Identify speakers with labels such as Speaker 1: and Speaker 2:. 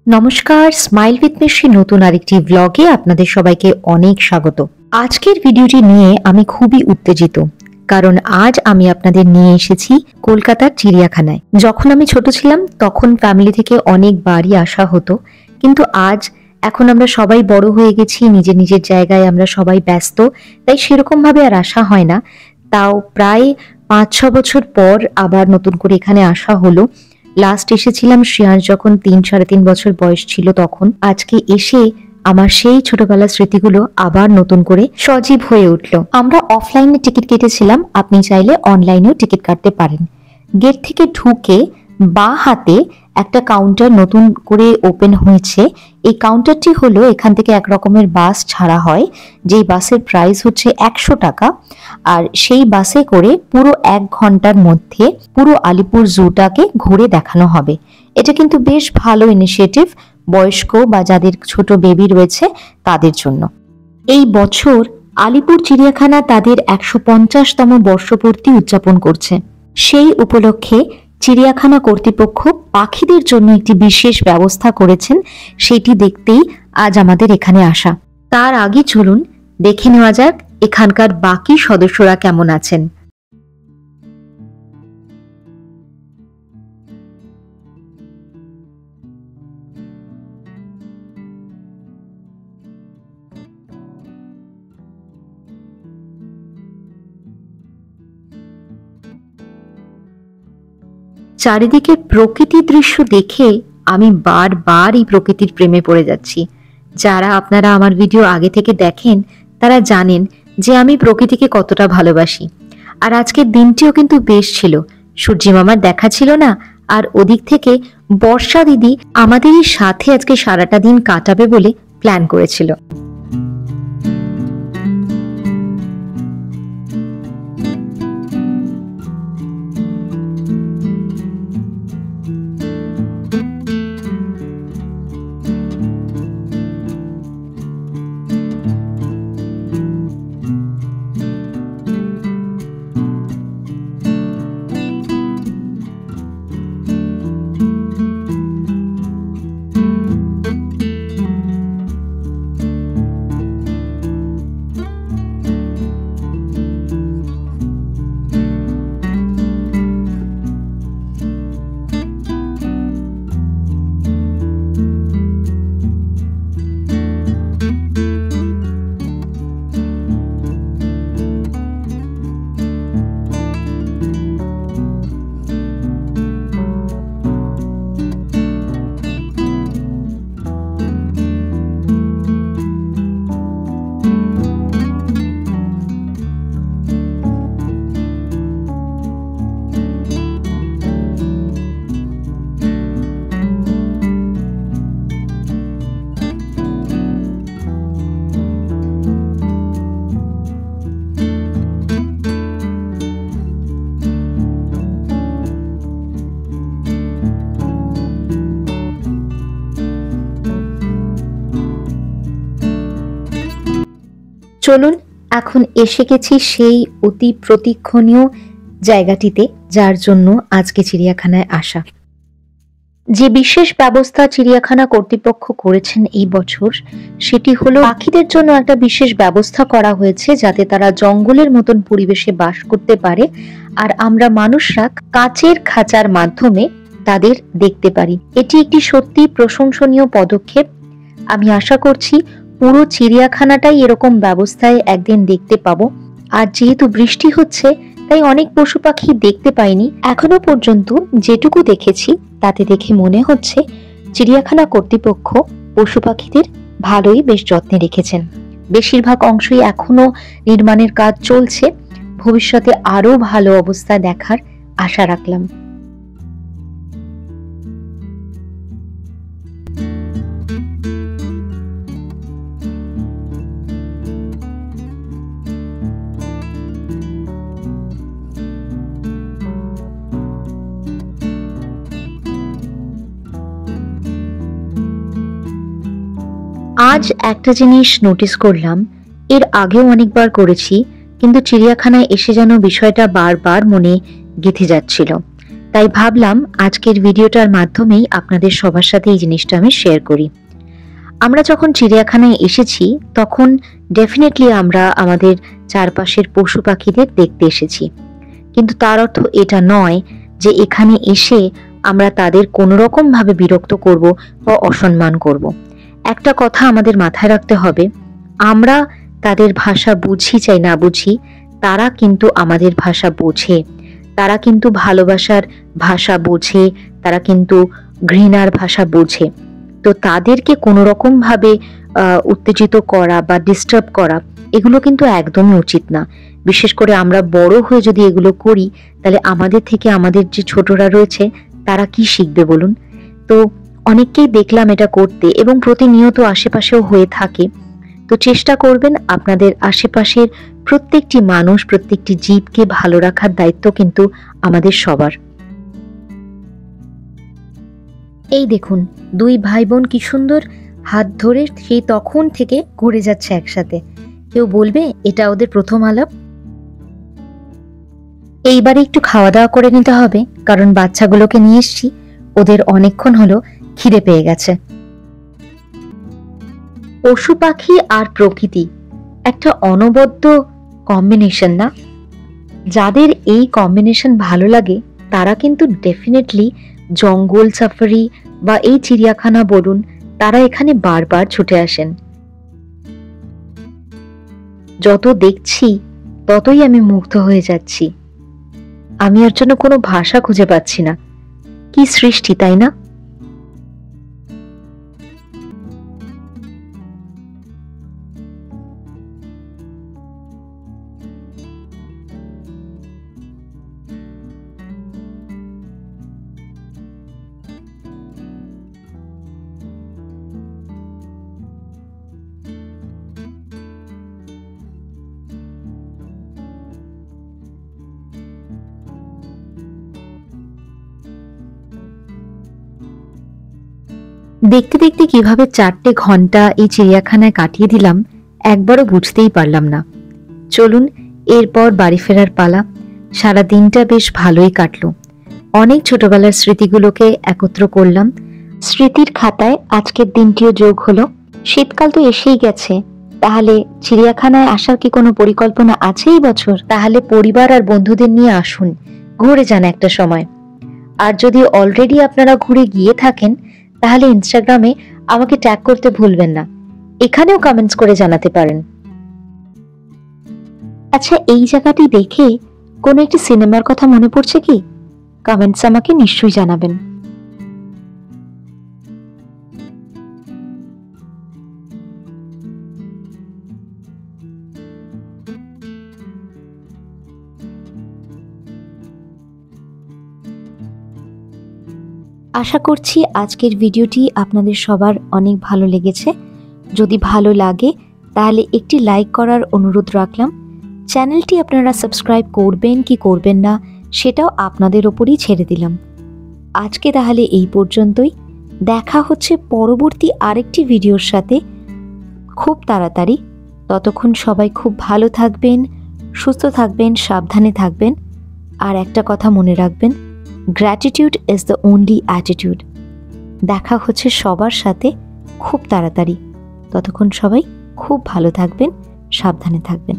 Speaker 1: নমস্কার, smile with মিশি নতুন আরেকটি ব্লগে আপনাদের সবাইকে অনেক স্বাগত। আজকের ভিডিওটি নিয়ে আমি খুবই উত্তেজিত, কারণ আজ আমি আপনাদের নিয়ে এসেছি কলকাতার চিড়িয়াখানায়। যখন আমি ছোট ছিলাম তখন ফ্যামিলি থেকে অনেকবারই আসা হতো, কিন্তু এখন আমরা সবাই বড় হয়ে গেছি, নিজের নিজের জায়গায় আমরা সবাই ব্যস্ত, তাই সেরকম ভাবে আর আসা হয় না। তাও প্রায় 5-6 বছর পর আবার নতুন করে এখানে আসা হলো। লাস্ট এসেছিলাম শ্রেয়াস যখন 3-3.5 বছর বয়স ছিল তখন। আজকে এসে আমার সেই ছোটবেলার স্মৃতিগুলো আবার নতুন করে সজীব হয়ে উঠল। আমরা অফলাইনে টিকিট কেটেছিলাম, আপনি চাইলে অনলাইনেও টিকিট কাটতে পারেন। গেট থেকে ঢুকে বাঁ হাতে একটা কাউন্টার নতুন করে ওপেন হয়েছে। এই কাউন্টারটি হলো, এখান থেকে এক রকমের বাস ছাড়া হয়, যেই বাসের প্রাইস হচ্ছে 100 টাকা। আর সেই বাসে করে পুরো 1 ঘন্টার মধ্যে পুরো আলিপুর জুটাকে ঘুরে দেখানো হবে। এটা কিন্তু বেশ ভালো ইনিশিয়েটিভ, বয়স্ক বা যাদের ছোট বেবি রয়েছে তাদের জন্য। এই বছর আলিপুর চিড়িয়াখানা তাদের 150তম বর্ষপূর্তি উদযাপন করছে। সেই উপলক্ষে চিড়িয়াখানা কর্তৃপক্ষ পাখিদের জন্য একটি বিশেষ ব্যবস্থা করেছেন, সেটি দেখতেই আজ আমাদের এখানে আসা। তার আগে চলুন দেখে নেওয়া যাক এখানকার বাকি সদস্যরা কেমন আছেন। চারিদিকে প্রকৃতির দৃশ্য দেখে আমি বারবার এই প্রকৃতির প্রেমে পড়ে যাচ্ছি। যারা আপনারা আমার ভিডিও আগে থেকে দেখেন তারা জানেন যে আমি প্রকৃতিকে কতটা ভালোবাসি। আর আজকের দিনটিও কিন্তু বেশ ছিল, সূর্যি মামার দেখা ছিল না, আর ওদিক থেকে বর্ষা দিদি আমাদেরই সাথে আজকে সারাটা দিন কাটাবে বলে প্ল্যান করেছিল। চলুন এখন এসে গেছি সেই অতি প্রতীক্ষণীয় জায়গাটিতে, যার জন্য আজকে চিড়িয়াখানায় আসা। যে বিশেষ ব্যবস্থা চিড়িয়াখানা কর্তৃপক্ষ করেছেন এই বছর, সেটি হলো পাখিদের জন্য একটা বিশেষ ব্যবস্থা করা হয়েছে, যাতে তারা জঙ্গলের মতন পরিবেশে বাস করতে পারে, আর আমরা মানুষরা কাচের খাঁচার মাধ্যমে তাদের দেখতে পারি। এটি একটি সত্যি প্রশংসনীয় পদক্ষেপ। আমি আশা করছি পুরো চিড়িয়াখানাটাই এরকম ব্যবস্থায় একদিন দেখতে পাবো। আর যেহেতু বৃষ্টি হচ্ছে তাই অনেক পশু পাখি দেখতে পাইনি এখনো পর্যন্ত। যেটুকু দেখেছি তাতে দেখে মনে হচ্ছে চিড়িয়াখানা কর্তৃপক্ষ পশু পাখিদের ভালোই বেশ যত্নে রেখেছেন। বেশিরভাগ অংশই এখনো নির্মাণের কাজ চলছে, ভবিষ্যতে আরো ভালো অবস্থা দেখার আশা রাখলাম। আজ একটা জিনিস নোটিস করলাম, এর আগেও অনেকবার করেছি, কিন্তু চিড়িয়াখানায় এসে যেন বিষয়টা বারবার মনে গেঁথে যাচ্ছিল। তাই ভাবলাম আজকের ভিডিওটার মাধ্যমেই আপনাদের সবার সাথে এই জিনিসটা আমি শেয়ার করি। আমরা যখন চিড়িয়াখানায় এসেছি তখন ডেফিনেটলি আমরা আমাদের চারপাশের পশু পাখিদের দেখতে এসেছি, কিন্তু তার অর্থ এটা নয় যে এখানে এসে আমরা তাদের কোনো রকম ভাবে বিরক্ত করব বা অসম্মান করব। একটা কথা আমাদের মাথায় রাখতে হবে, আমরা তাদের ভাষা বুঝি চাই না বুঝি, তারা কিন্তু আমাদের ভাষা বোঝে, তারা কিন্তু ভালোবাসার ভাষা বোঝে, তারা কিন্তু ঘৃণার ভাষা বোঝে। তো তাদেরকে কোনো রকম ভাবে উত্তেজিত করা বা ডিস্টার্ব করা এগুলো কিন্তু একদমই উচিত না। বিশেষ করে আমরা বড় হয়ে যদি এগুলো করি তাহলে আমাদের থেকে আমাদের যে ছোটরা রয়েছে তারা কি শিখবে বলুন। তো অনেককেই দেখলাম এটা করতে এবং প্রতিনিয়ত আশেপাশেও হয়ে থাকে। তো চেষ্টা করবেন আপনাদের আশেপাশের প্রত্যেকটি মানুষ, প্রত্যেকটি জীবকে ভালো রাখার দায়িত্ব কিন্তু আমাদের সবার। এই দেখুন, দুই ভাই বোন কি সুন্দর হাত ধরে সেই তখন থেকে ঘুরে যাচ্ছে একসাথে। কেউ বলবে এটা ওদের প্রথম আলাপ? এইবারে একটু খাওয়া দাওয়া করে নিতে হবে, কারণ বাচ্চাগুলোকে নিয়ে এসছি, ওদের অনেকক্ষণ হলো খিদে পেয়ে গেছে। পশু পাখি আর প্রকৃতি একটা অনবদ্য কম্বিনেশন না? যাদের এই কম্বিনেশন ভালো লাগে তারা কিন্তু ডেফিনেটলি জঙ্গল সাফারি বা এই চিড়িয়াখানা বলুন, তারা এখানে বারবার ছুটে আসেন। যত দেখছি ততই আমি মুগ্ধ হয়ে যাচ্ছি। আমি এর জন্য কোনো ভাষা খুঁজে পাচ্ছি না। কি সৃষ্টি, তাই না? দেখতে দেখতে কিভাবে 4টে ঘন্টা এই চিড়িয়াখানায় কাটিয়ে দিলাম একবারও বুঝতেই পারলাম না। চলুন এরপর বাড়ি ফেরার পালা। সারা দিনটা বেশ ভালোই কাটলো। অনেক ছোটবেলার স্মৃতিগুলোকে একত্র করলাম। স্মৃতির খাতায় আজকের দিনটিও যোগ হলো। শীতকাল তো এসেই গেছে, তাহলে চিড়িয়াখানায় আসার কি কোনো পরিকল্পনা আছে এই বছর? তাহলে পরিবার আর বন্ধুদের নিয়ে আসুন, ঘুরে যান একটা সময়। আর যদি অলরেডি আপনারা ঘুরে গিয়ে থাকেন তাহলে ইনস্টাগ্রামে আমাকে ট্যাগ করতে ভুলবেন না। এখানেও কমেন্টস করে জানাতে পারেন। আচ্ছা, এই জায়গাটি দেখে কোনো একটি সিনেমার কথা মনে পড়ছে কি? কমেন্টস আমাকে নিশ্চয়ই জানাবেন। আশা করছি আজকের ভিডিওটি আপনাদের সবার অনেক ভালো লেগেছে। যদি ভালো লাগে তাহলে একটি লাইক করার অনুরোধ রাখলাম। চ্যানেলটি আপনারা সাবস্ক্রাইব করবেন কি করবেন না সেটাও আপনাদের ওপরই ছেড়ে দিলাম। আজকে তাহলে এই পর্যন্তই। দেখা হচ্ছে পরবর্তী আরেকটি ভিডিওর সাথে খুব তাড়াতাড়ি। ততক্ষণ সবাই খুব ভালো থাকবেন, সুস্থ থাকবেন, সাবধানে থাকবেন। আর একটা কথা মনে রাখবেন, gratitude is the only attitude. দেখা হচ্ছে সবার সাথে খুব তাড়াতাড়ি। ততক্ষণ সবাই খুব ভালো থাকবেন, সাবধানে থাকবেন।